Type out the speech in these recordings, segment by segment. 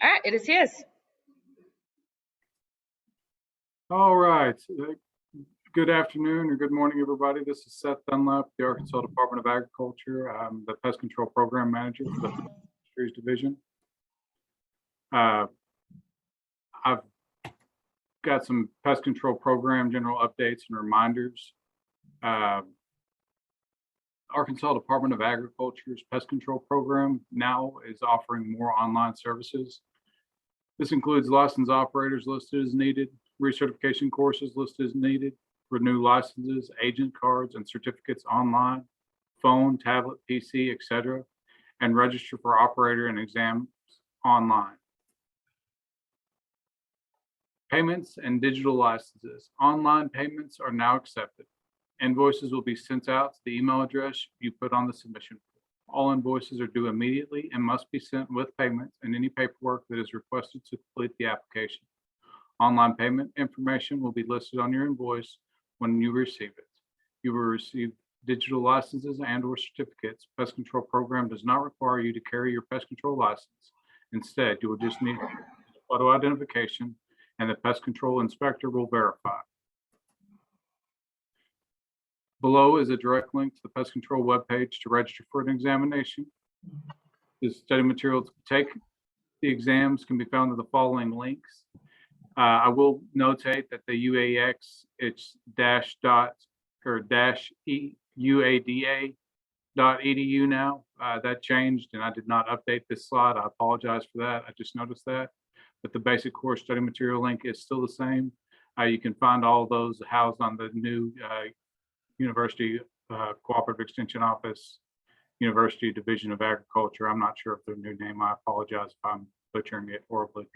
All right, it is his. All right. Good afternoon or good morning, everybody. This is Seth Dunlap, the Arkansas Department of Agriculture. I'm the Pest Control Program Manager for the Fisheries Division. I've got some pest control program general updates and reminders. Arkansas Department of Agriculture's pest control program now is offering more online services. This includes licensed operators listed as needed, recertification courses listed as needed, renew licenses, agent cards, and certificates online, phone, tablet, PC, etc., and register for operator and exams online. Payments and digital licenses. Online payments are now accepted. Invoices will be sent out to the email address you put on the submission form. All invoices are due immediately and must be sent with payment and any paperwork that is requested to complete the application. Online payment information will be listed on your invoice when you receive it. You will receive digital licenses and/or certificates. Pest control program does not require you to carry your pest control license. Instead, you will just need photo identification, and the pest control inspector will verify. Below is a direct link to the pest control webpage to register for an examination. The study material to take the exams can be found in the following links. I will notate that the UAX, it's -uada.edu now. That changed and I did not update this slide. I apologize for that. I just noticed that. But the basic course study material link is still the same. You can find all of those housed on the new University Cooperative Extension Office, University Division of Agriculture. I'm not sure of their new name. I apologize if I'm butchering it horribly.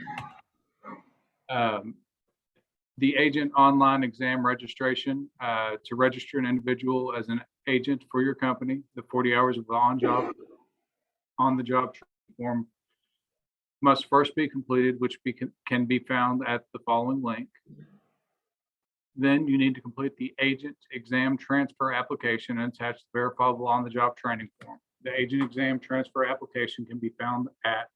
The agent online exam registration. To register an individual as an agent for your company, the 40 hours of on-the-job training form must first be completed, which can be found at the following link. Then you need to complete the agent exam transfer application and attach the verifiable on-the-job training form. The agent exam transfer application can be found at.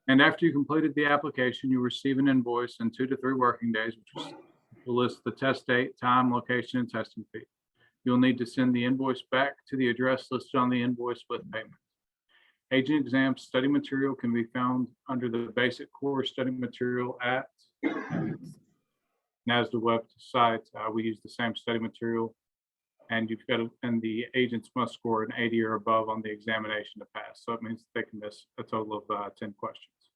And after you completed the application, you receive an invoice in 2 to 3 working days, which will list the test date, time, location, and testing fee. You'll need to send the invoice back to the address listed on the invoice with payment. Agent exam study material can be found under the basic course study material at NASDA website. We use the same study material, and and the agents must score an 80 or above on the examination to pass. So it means they can miss a total of 10 questions.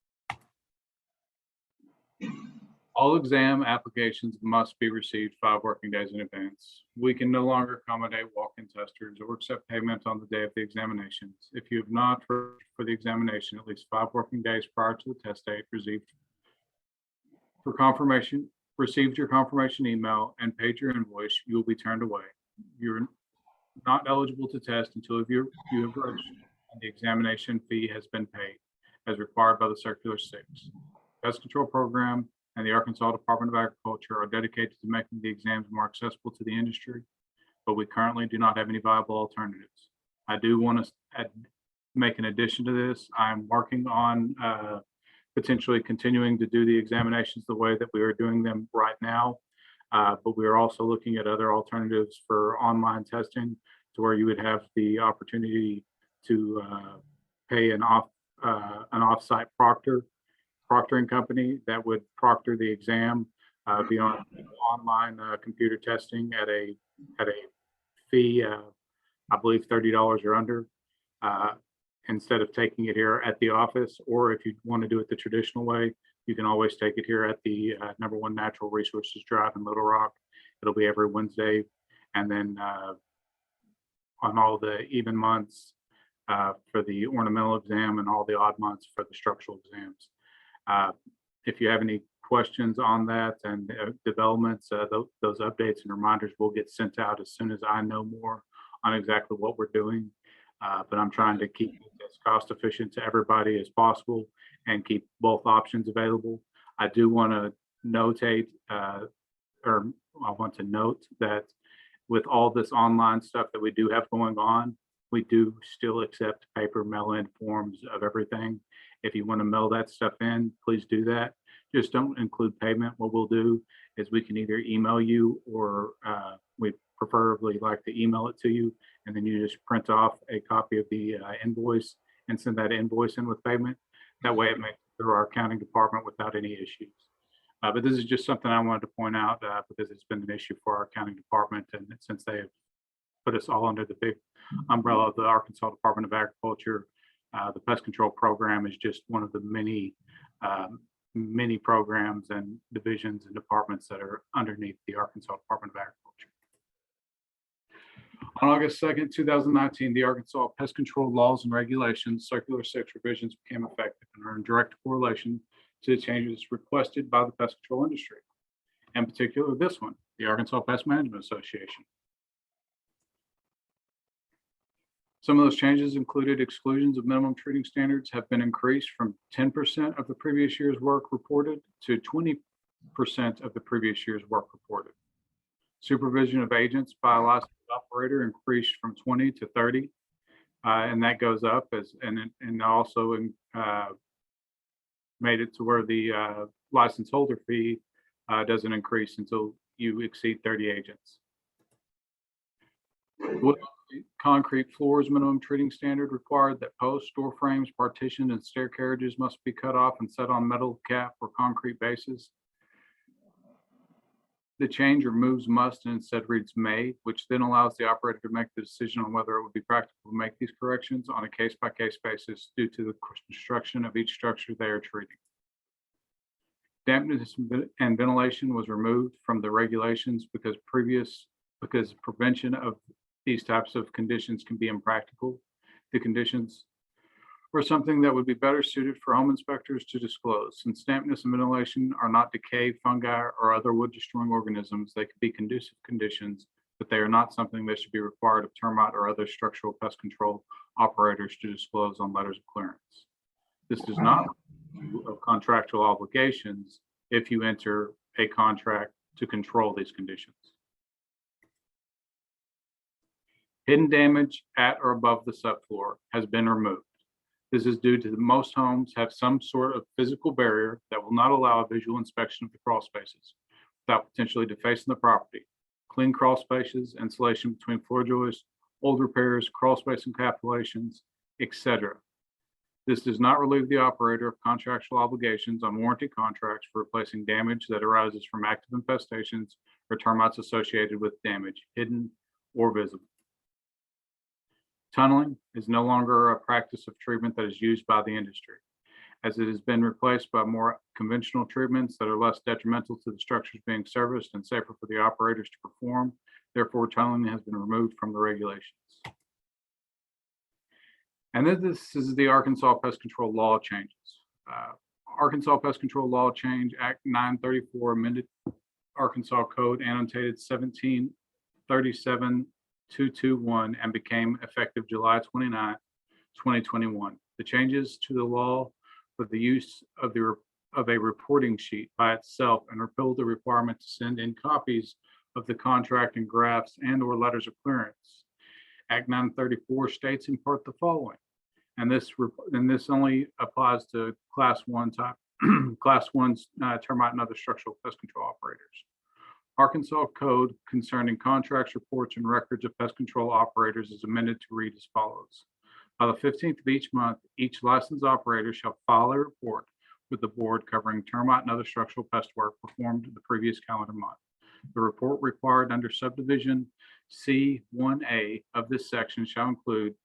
All exam applications must be received 5 working days in advance. We can no longer accommodate walk-in testers or accept payment on the day of the examinations. If you have not registered for the examination at least 5 working days prior to the test date, received your confirmation email, and paid your invoice, you will be turned away. You're not eligible to test until you have registered and the examination fee has been paid as required by the Circular 6. Pest Control Program and the Arkansas Department of Agriculture are dedicated to making the exams more accessible to the industry, but we currently do not have any viable alternatives. I do want to make an addition to this. I'm working on potentially continuing to do the examinations the way that we are doing them right now. But we are also looking at other alternatives for online testing to where you would have the opportunity to pay an off-site proctoring company that would proctor the exam beyond online computer testing at a fee, I believe $30 or under. Instead of taking it here at the office, or if you want to do it the traditional way, you can always take it here at the #1 Natural Resources Drive in Little Rock. It'll be every Wednesday. And then on all the even months for the ornamental exam and all the odd months for the structural exams. If you have any questions on that and developments, those updates and reminders will get sent out as soon as I know more on exactly what we're doing. But I'm trying to keep it as cost efficient to everybody as possible and keep both options available. I do want to notate, or I want to note that with all this online stuff that we do have going on, We do still accept paper mail-in forms of everything. If you want to mail that stuff in, please do that. Just don't include payment. What we'll do is we can either email you or we preferably like to email it to you, and then you just print off a copy of the invoice and send that invoice in with payment. That way it makes it through our accounting department without any issues. But this is just something I wanted to point out because it's been an issue for our accounting department, and since they have put us all under the big umbrella of the Arkansas Department of Agriculture, the pest control program is just one of the many programs and divisions and departments that are underneath the Arkansas Department of Agriculture. On August 2nd, 2019, the Arkansas Pest Control Laws and Regulations, Circular 6 revisions became effective and are in direct correlation to the changes requested by the pest control industry. In particular, this one, the Arkansas Pest Management Association. Some of those changes included exclusions of minimum treating standards have been increased from 10% of the previous year's work reported to 20% of the previous year's work reported. Supervision of agents by a licensed operator increased from 20 to 30, and that goes up and also made it to where the license holder fee doesn't increase until you exceed 30 agents. Concrete floors minimum treating standard required that posts, door frames, partitions, and stair carriages must be cut off and set on metal cap or concrete bases. The change removes must and instead reads may, which then allows the operator to make the decision on whether it would be practical to make these corrections on a case-by-case basis due to the construction of each structure they are treating. Dampness and ventilation was removed from the regulations because prevention of these types of conditions can be impractical. The conditions were something that would be better suited for home inspectors to disclose. Since dampness and ventilation are not decay, fungi, or other wood-destroying organisms, they could be conducive conditions, but they are not something that should be required of termite or other structural pest control operators to disclose on letters of clearance. This does not of contractual obligations if you enter a contract to control these conditions. Hidden damage at or above the subfloor has been removed. This is due to most homes have some sort of physical barrier that will not allow a visual inspection of the crawl spaces without potentially defacing the property. Clean crawl spaces, insulation between floor joists, old repairs, crawl space encapsulations, etc. This does not relieve the operator of contractual obligations on warranty contracts for replacing damage that arises from active infestations or termites associated with damage, hidden or visible. Tunneling is no longer a practice of treatment that is used by the industry, as it has been replaced by more conventional treatments that are less detrimental to the structures being serviced and safer for the operators to perform. Therefore, tunneling has been removed from the regulations. And then this is the Arkansas Pest Control Law changes. Arkansas Pest Control Law Change Act 934 amended Arkansas Code annotated 1737221 and became effective July 29, 2021. The changes to the law for the use of a reporting sheet by itself and repealed the requirement to send in copies of the contract and graphs and or letters of clearance. Act 934 states in part the following, and this only applies to class 1 type class 1 termite and other structural pest control operators. Arkansas Code concerning contracts, reports, and records of pest control operators is amended to read as follows. By the 15th of each month, each licensed operator shall file a report with the board covering termite and other structural pest work performed the previous calendar month. The report required under subdivision C1A of this section shall include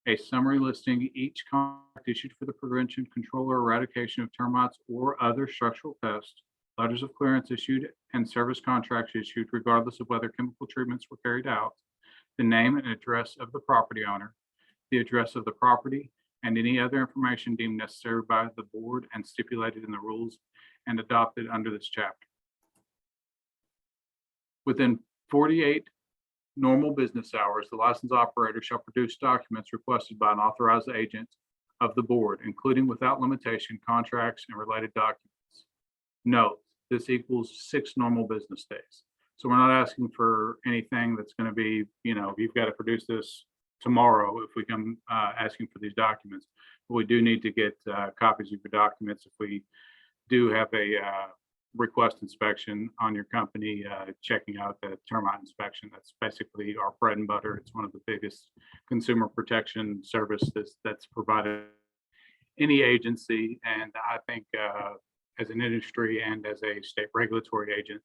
a summary listing each contract issued for the prevention, control, or eradication of termites or other structural pests, letters of clearance issued, and service contracts issued regardless of whether chemical treatments were carried out, the name and address of the property owner, the address of the property, and any other information deemed necessary by the board and stipulated in the rules and adopted under this chapter. Within 48 normal business hours, the licensed operator shall produce documents requested by an authorized agent of the board, including without limitation contracts and related documents. Note, this equals 6 normal business days. So we're not asking for anything that's going to be, you've got to produce this tomorrow if we come asking for these documents. But we do need to get copies of your documents if we do have a request inspection on your company, checking out the termite inspection. That's basically our bread and butter. It's one of the biggest consumer protection services that's provided any agency. And I think as an industry and as a state regulatory agent,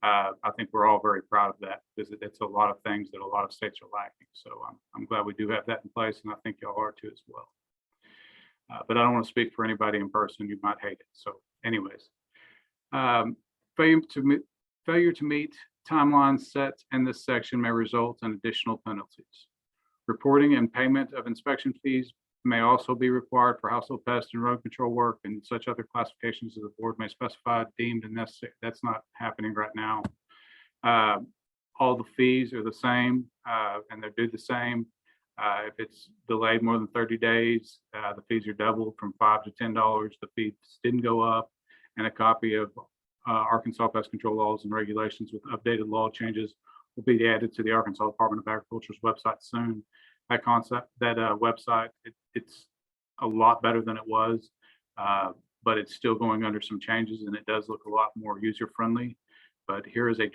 I think we're all very proud of that, because it's a lot of things that a lot of states are lacking. So I'm glad we do have that in place, and I think y'all are too as well. But I don't want to speak for anybody in person. You might hate it. So anyways, failure to meet timelines set in this section may result in additional penalties. Reporting and payment of inspection fees may also be required for household pest and road control work and such other classifications as the board may specify deemed and necessary. That's not happening right now. All the fees are the same and they're due the same. If it's delayed more than 30 days, the fees are doubled from $5 to $10. The fees didn't go up, and a copy of Arkansas pest control laws and regulations with updated law changes will be added to the Arkansas Department of Agriculture's website soon. That website, it's a lot better than it was, but it's still going under some changes, and it does look a lot more user-friendly. But here is a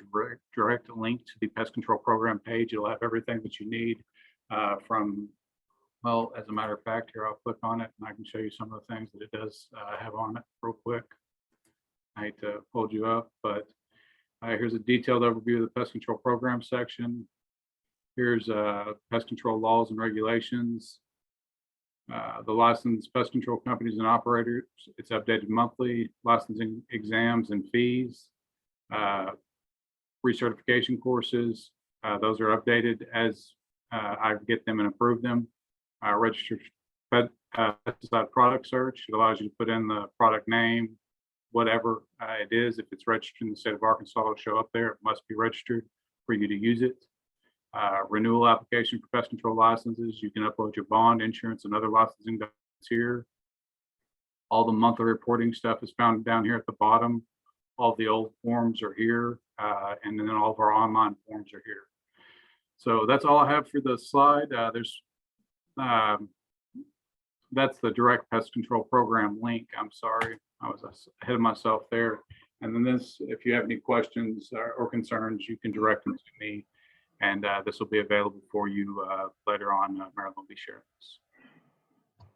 direct link to the pest control program page. It'll have everything that you need well, as a matter of fact, here I'll click on it and I can show you some of the things that it does have on it real quick. I hate to hold you up, but here's a detailed overview of the pest control program section. Here's pest control laws and regulations. The licensed pest control companies and operators, it's updated monthly. Licensing exams and fees. Recertification courses, those are updated as I get them and approve them. Registered pesticide product search, it allows you to put in the product name, whatever it is. If it's registered in the state of Arkansas, it'll show up there. It must be registered for you to use it. Renewal application for pest control licenses. You can upload your bond, insurance, and other licensing documents here. All the monthly reporting stuff is found down here at the bottom. All the old forms are here, and then all of our online forms are here. So that's all I have for the slide. That's the direct pest control program link. I'm sorry, I was ahead of myself there. And then this, if you have any questions or concerns, you can direct them to me, and this will be available for you later on. Marilyn will be sharing this.